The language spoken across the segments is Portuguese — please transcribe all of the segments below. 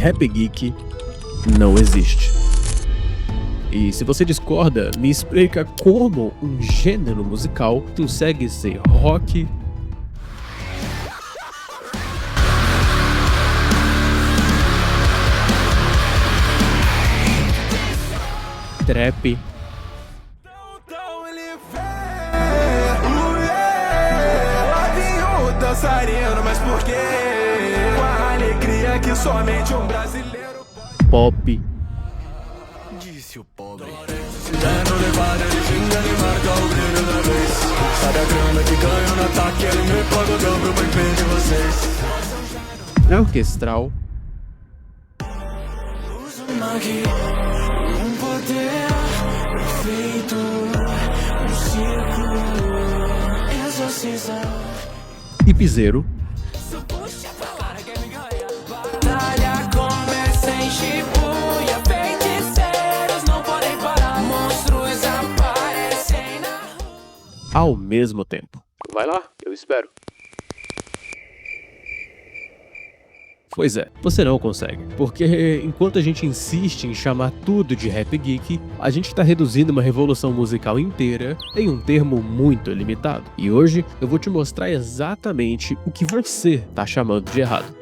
Rap Geek não existe. E se você discorda, me explica como um gênero musical consegue ser rock, trap, dançarino, mas por quê? Com a alegria que somente um brasileiro pop, disse o pobre. Dando levada, ele xinga, ele marca o brilho da vez. Sabe a grana que ganho no ataque, ele me paga o dobro pro empenho de vocês. é orquestral, Uso magia, um poder perfeito, um ciclo, exorcizar. e piseiro, Batalha começa em Shibuya, feiticeiros não podem parar, monstros aparecem na rua. ao mesmo tempo. Vai lá, eu espero. Pois é, você não consegue, porque enquanto a gente insiste em chamar tudo de Rap Geek, a gente está reduzindo uma revolução musical inteira em um termo muito limitado. E hoje eu vou te mostrar exatamente o que você tá chamando de errado.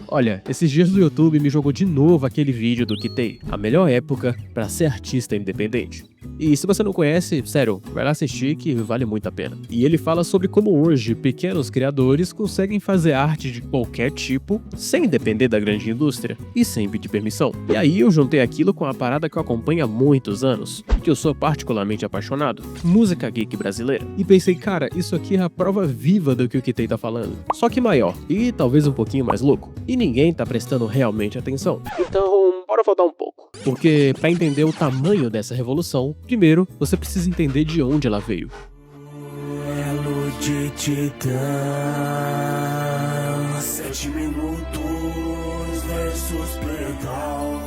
Olha, esses dias o YouTube me jogou de novo aquele vídeo do Kitei, a melhor época para ser artista independente. E se você não conhece, sério, vai lá assistir que vale muito a pena. E ele fala sobre como hoje pequenos criadores conseguem fazer arte de qualquer tipo sem depender da grande indústria e sem pedir permissão. E aí eu juntei aquilo com a parada que eu acompanho há muitos anos, que eu sou particularmente apaixonado, música geek brasileira. E pensei, cara, isso aqui é a prova viva do que o Kitei tá falando, só que maior e talvez um pouquinho mais louco. E ninguém tá prestando realmente atenção. Então, bora voltar um pouco. Porque para entender o tamanho dessa revolução, primeiro você precisa entender de onde ela veio. Duelo de titãs, 7 minutos versus pegaus.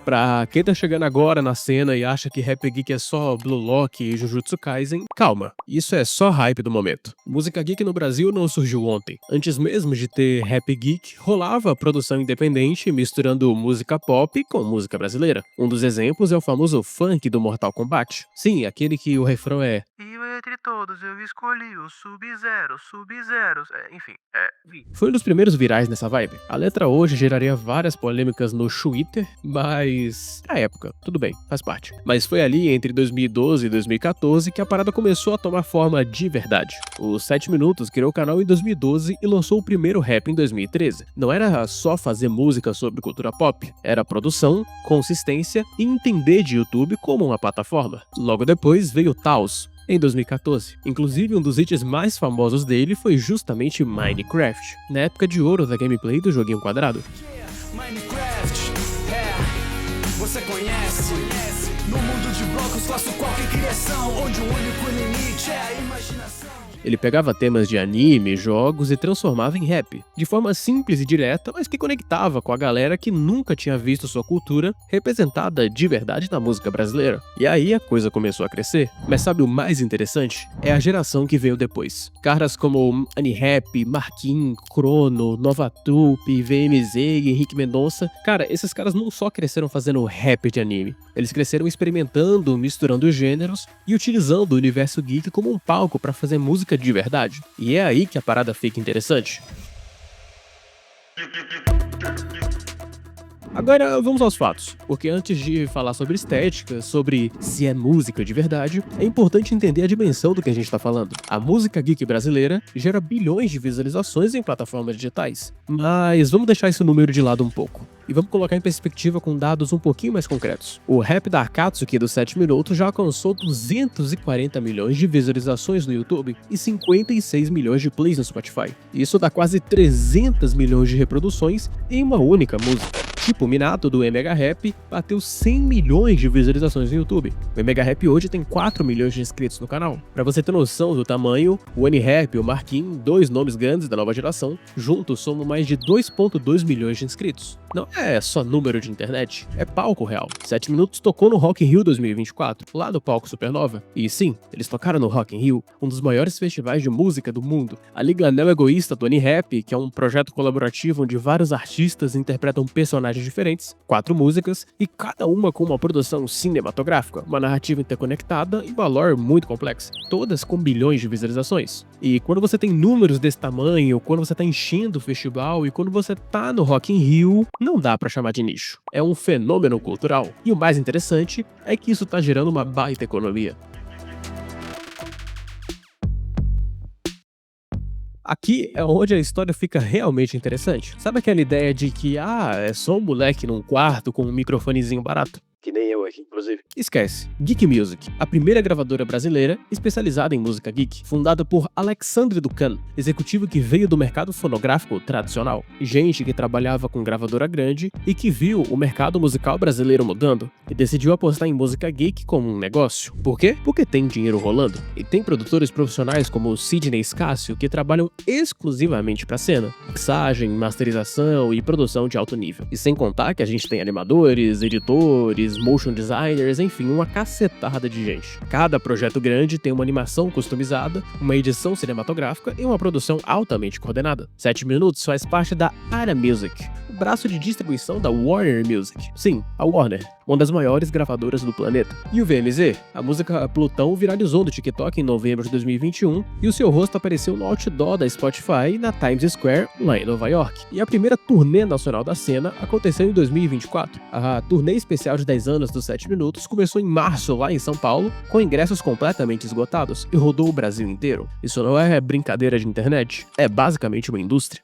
Pra quem tá chegando agora na cena e acha que Rap Geek é só Blue Lock e Jujutsu Kaisen, calma, isso é só hype do momento. Música geek no Brasil não surgiu ontem. Antes mesmo de ter Rap Geek, rolava a produção independente misturando música pop com música brasileira. Um dos exemplos é o famoso funk do Mortal Kombat. Sim, aquele que o refrão é "E entre todos eu escolhi o Sub-Zero, Sub-Zero", enfim, Foi um dos primeiros virais nessa vibe. A letra hoje geraria várias polêmicas no Twitter, mas na época, tudo bem, faz parte. Mas foi ali entre 2012 e 2014 que a parada começou a tomar forma de verdade. O 7 Minutos criou o canal em 2012 e lançou o primeiro rap em 2013. Não era só fazer música sobre cultura pop, era produção, consistência e entender de YouTube como uma plataforma. Logo depois veio o Taos, em 2014. Inclusive, um dos hits mais famosos dele foi justamente Minecraft, na época de ouro da gameplay do joguinho quadrado. Minecraft, você conhece? No mundo de blocos faço qualquer criação, onde o único limite é a imaginação. Ele pegava temas de anime, jogos e transformava em rap, de forma simples e direta, mas que conectava com a galera que nunca tinha visto sua cultura representada de verdade na música brasileira. E aí a coisa começou a crescer. Mas sabe o mais interessante? É a geração que veio depois. Caras como AniRap, Marquinhos, Crono, Novatup, VMZ e Henrique Mendonça. Cara, esses caras não só cresceram fazendo rap de anime, eles cresceram experimentando, misturando gêneros e utilizando o universo geek como um palco para fazer música de verdade. E é aí que a parada fica interessante. Agora vamos aos fatos, porque antes de falar sobre estética, sobre se é música de verdade, é importante entender a dimensão do que a gente está falando. A música geek brasileira gera bilhões de visualizações em plataformas digitais, mas vamos deixar esse número de lado um pouco. E vamos colocar em perspectiva com dados um pouquinho mais concretos. O rap da Akatsuki do 7 Minutos já alcançou 240 milhões de visualizações no YouTube e 56 milhões de plays no Spotify. Isso dá quase 300 milhões de reproduções em uma única música. Tipo, o Minato do MH Rap bateu 100 milhões de visualizações no YouTube. O MH Rap hoje tem 4 milhões de inscritos no canal. Pra você ter noção do tamanho, o AniRap e o Marquinhos, dois nomes grandes da nova geração, juntos somam mais de 2,2 milhões de inscritos. não é só número de internet, é palco real. 7 Minutos tocou no Rock in Rio 2024, lá do palco Supernova. E sim, eles tocaram no Rock in Rio, um dos maiores festivais de música do mundo. A Liga Anel Egoísta do Unirap, que é um projeto colaborativo onde vários artistas interpretam personagens diferentes, 4 músicas, e cada uma com uma produção cinematográfica, uma narrativa interconectada e uma lore muito complexa, todas com bilhões de visualizações. E quando você tem números desse tamanho, quando você tá enchendo o festival e quando você tá no Rock in Rio, não dá pra chamar de nicho. É um fenômeno cultural. E o mais interessante é que isso tá gerando uma baita economia. Aqui é onde a história fica realmente interessante. Sabe aquela ideia de que, é só um moleque num quarto com um microfonezinho barato? Que nem eu aqui, inclusive. Esquece. Geek Music, a primeira gravadora brasileira especializada em música geek, fundada por Alexandre Ducan, executivo que veio do mercado fonográfico tradicional, gente que trabalhava com gravadora grande e que viu o mercado musical brasileiro mudando e decidiu apostar em música geek como um negócio. Por quê? Porque tem dinheiro rolando e tem produtores profissionais como o Sidney Scácio que trabalham exclusivamente pra cena, mixagem, masterização e produção de alto nível. E sem contar que a gente tem animadores, editores, motion designers, enfim, uma cacetada de gente. Cada projeto grande tem uma animação customizada, uma edição cinematográfica e uma produção altamente coordenada. 7 Minutos faz parte da Ara Music, o braço de distribuição da Warner Music. Sim, a Warner, uma das maiores gravadoras do planeta. E o VMZ, a música Plutão viralizou no TikTok em novembro de 2021 e o seu rosto apareceu no outdoor da Spotify na Times Square, lá em Nova York. E a primeira turnê nacional da cena aconteceu em 2024. A turnê especial de 10 anos dos 7 Minutos começou em março lá em São Paulo, com ingressos completamente esgotados e rodou o Brasil inteiro. Isso não é brincadeira de internet, é basicamente uma indústria.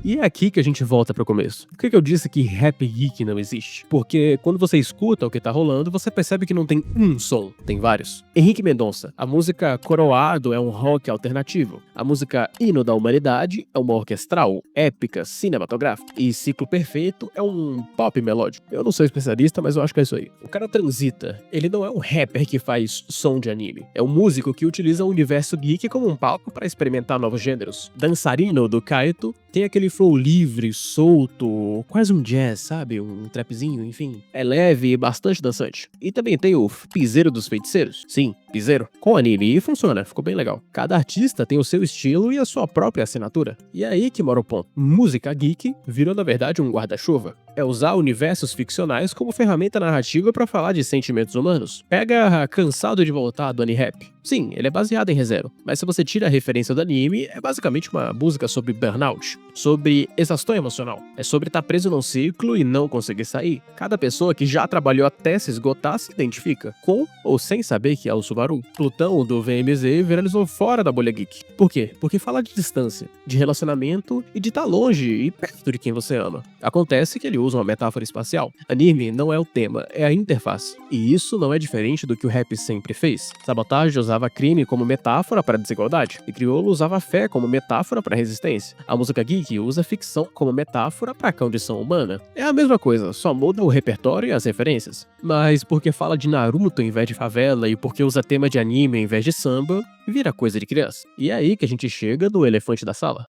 E é aqui que a gente volta pro começo. Por que eu disse que rap geek não existe? Porque quando você escuta o que tá rolando, você percebe que não tem um som, tem vários. Henrique Mendonça, a música Coroado é um rock alternativo. A música Hino da Humanidade é uma orquestral, épica, cinematográfica. E Ciclo Perfeito é um pop melódico. Eu não sou especialista, mas eu acho que é isso aí. O cara transita. Ele não é um rapper que faz som de anime. É um músico que utiliza o universo geek como um palco para experimentar novos gêneros. Dançarino, do Kaito, tem aquele flow livre, solto, quase um jazz, sabe? Um trapzinho, enfim. É leve e bastante dançante. E também tem o Piseiro dos Feiticeiros. Sim, Piseiro. Com anime e funciona, ficou bem legal. Cada artista tem o seu estilo e a sua própria assinatura. E é aí que mora o ponto. Música geek virou na verdade um guarda-chuva. É usar universos ficcionais como ferramenta narrativa para falar de sentimentos humanos. Pega Cansado de Voltar do Unirap. Sim, ele é baseado em ReZero, mas se você tira a referência do anime, é basicamente uma música sobre burnout, sobre exaustão emocional. É sobre estar preso num ciclo e não conseguir sair. Cada pessoa que já trabalhou até se esgotar se identifica, com ou sem saber que é o Subaru. Plutão, do VMZ, viralizou fora da bolha geek. Por quê? Porque fala de distância, de relacionamento e de estar longe e perto de quem você ama. Acontece que ele usa uma metáfora espacial. Anime não é o tema, é a interface. E isso não é diferente do que o rap sempre fez. Sabotage usava crime como metáfora para desigualdade, e Criolo usava fé como metáfora para resistência. A música geek usa ficção como metáfora para a condição humana. É a mesma coisa, só muda o repertório e as referências. Mas porque fala de Naruto em vez de favela e porque usa tema de anime em vez de samba, vira coisa de criança. E é aí que a gente chega no elefante da sala.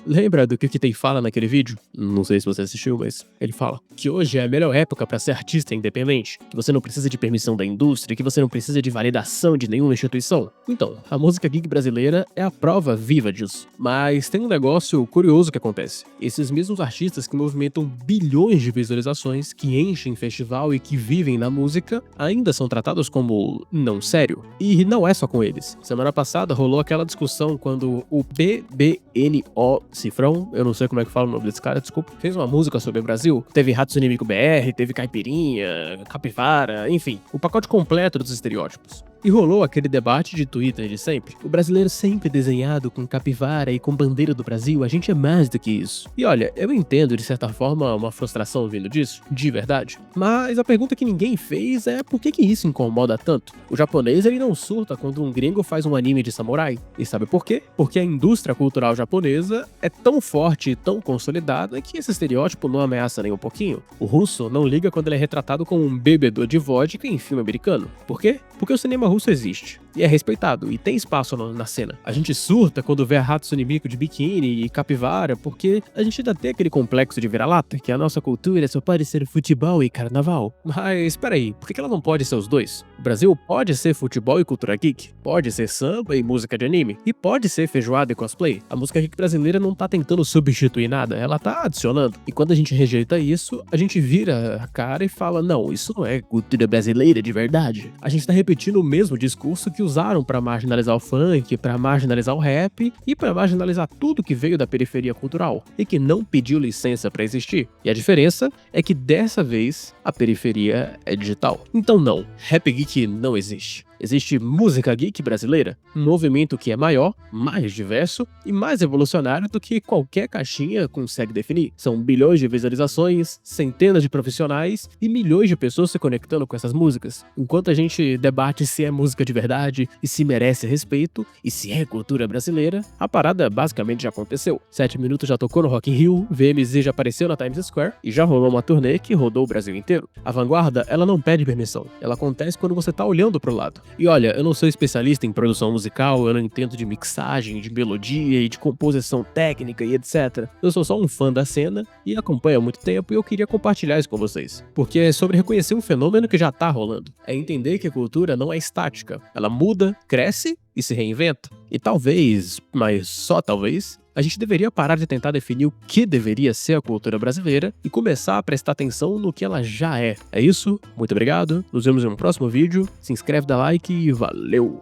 Lembra do que o Kitei fala naquele vídeo? Não sei se você assistiu, mas ele fala que hoje é a melhor época pra ser artista independente, que você não precisa de permissão da indústria, que você não precisa de validação de nenhuma instituição. Então, a música geek brasileira é a prova viva disso. Mas tem um negócio curioso que acontece. Esses mesmos artistas que movimentam bilhões de visualizações, que enchem festival e que vivem na música, ainda são tratados como não sério. E não é só com eles. Semana passada rolou aquela discussão quando o PBNO Cifrão, eu não sei como é que fala o nome desse cara, desculpa, fez uma música sobre o Brasil. Teve Ratos Inimigo BR, teve Caipirinha, Capivara, enfim, o pacote completo dos estereótipos. E rolou aquele debate de Twitter de sempre. O brasileiro sempre desenhado com capivara e com bandeira do Brasil, a gente é mais do que isso. E olha, eu entendo de certa forma uma frustração vindo disso, de verdade. Mas a pergunta que ninguém fez é por que isso incomoda tanto? O japonês ele não surta quando um gringo faz um anime de samurai. E sabe por quê? Porque a indústria cultural japonesa é tão forte e tão consolidada que esse estereótipo não ameaça nem um pouquinho. O russo não liga quando ele é retratado como um bebedor de vodka em filme americano. Por quê? Porque o cinema russo existe. E é respeitado, e tem espaço na cena. A gente surta quando vê a Hatsune Miku de biquíni e capivara, porque a gente ainda tem aquele complexo de vira-lata, que a nossa cultura só pode ser futebol e carnaval. Mas peraí, por que ela não pode ser os dois? O Brasil pode ser futebol e cultura geek, pode ser samba e música de anime, e pode ser feijoada e cosplay. A música geek brasileira não tá tentando substituir nada, ela tá adicionando. E quando a gente rejeita isso, a gente vira a cara e fala, não, isso não é cultura brasileira de verdade. A gente tá repetindo o mesmo discurso que usaram pra marginalizar o funk, pra marginalizar o rap e pra marginalizar tudo que veio da periferia cultural e que não pediu licença pra existir. E a diferença é que dessa vez a periferia é digital. Então não, Rap Geek não existe. Existe música geek brasileira, um movimento que é maior, mais diverso e mais evolucionário do que qualquer caixinha consegue definir. São bilhões de visualizações, centenas de profissionais e milhões de pessoas se conectando com essas músicas. Enquanto a gente debate se é música de verdade e se merece respeito e se é cultura brasileira, a parada basicamente já aconteceu. 7 Minutos já tocou no Rock in Rio, VMZ já apareceu na Times Square e já rolou uma turnê que rodou o Brasil inteiro. A vanguarda, ela não pede permissão, ela acontece quando você tá olhando pro lado. E olha, eu não sou especialista em produção musical, eu não entendo de mixagem, de melodia e de composição técnica e etc. Eu sou só um fã da cena e acompanho há muito tempo e eu queria compartilhar isso com vocês. Porque é sobre reconhecer um fenômeno que já tá rolando. É entender que a cultura não é estática. Ela muda, cresce e se reinventa. E talvez, mas só talvez, a gente deveria parar de tentar definir o que deveria ser a cultura brasileira e começar a prestar atenção no que ela já é. É isso, muito obrigado, nos vemos em um próximo vídeo, se inscreve, dá like e valeu!